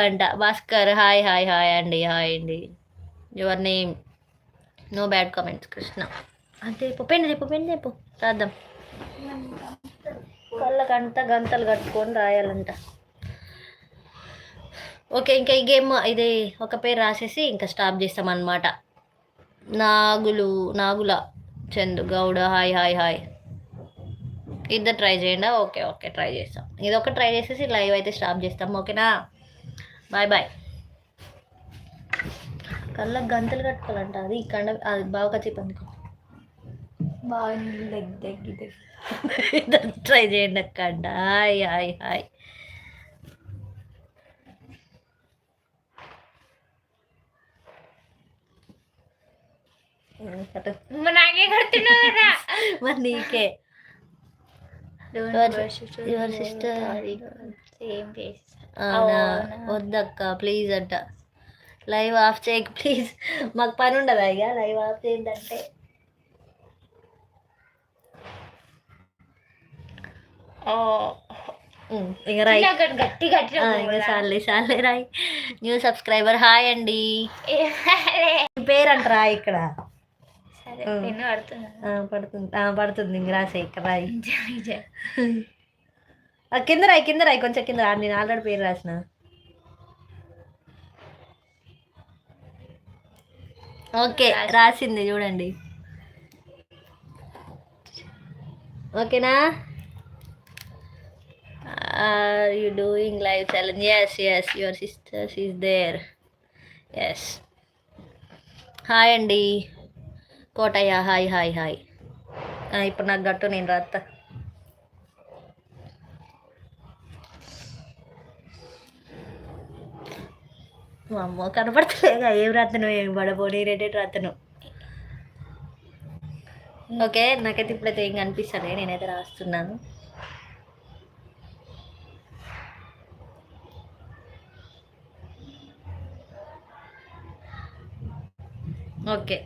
అంట Bhaskar hi hi hi అండి hi అండి. Your name no bad comments Krishna. అంతే చెప్పు రాద్దాం. కళ్ళకంతా గంతలు కట్టుకొని రాయాలంట. ఓకే ఇంకా ఈ గేమ్ ఇది ఒక పేరు రాసేసి ఇంకా స్టాప్ చేస్తాం అన్నమాట. Nagula Chandu Gowda hi hi hi. ఇద్దరు ట్రై చేయండి. ఓకే ఓకే ట్రై చేస్తాం. ఇది ఒక ట్రై చేసేసి లైవ్ అయితే స్టాప్ చేస్తాం. ఓకేనా బాయ్ బాయ్. కళ్ళకి గంతలు కట్టుకోవాలంట. అది కండ అది బాగా చెప్పందుకో బాగా దగ్గర ట్రై చేయండి అక్క. Hi hi hi. నాకే కడుతున్నావు కదా మరి నీకే యువర్ సిస్టర్ సేమ్ ఫేస్. అవునా వద్దక్క ప్లీజ్ అంట. లైవ్ ఆఫ్ చేయకు ప్లీజ్. మాకు పని ఉండదా ఇక లైవ్ ఆఫ్ చేద్దంటే. ఇక రాయ్ గట్టి గట్టి ఇక సాలే రాయ్. న్యూ సబ్స్క్రైబర్ హాయ్ అండి. పేరు అంటారా ఇక్కడ పడుతుంది ఇంక రాసే ఇక్కడ రాయి. కింద రాయి కొంచెం కింద నేను ఆల్రెడీ పేరు రాసిన. ఓకే రాసింది చూడండి. ఓకేనా are you doing live challenge? Yes your sister is there. Yes hi అండి కోటయ్య హాయ్ హాయ్ హాయ్. ఇప్పుడు నాకు గట్టు నేను రాస్తా. మా అమ్మ కనపడతలేగా ఏం రాతను ఏం పడబోని రెడీ రాతను. ఓకే నాకైతే ఇప్పుడైతే ఏం కనిపిస్తుంది. నేనైతే రాస్తున్నాను. ఓకే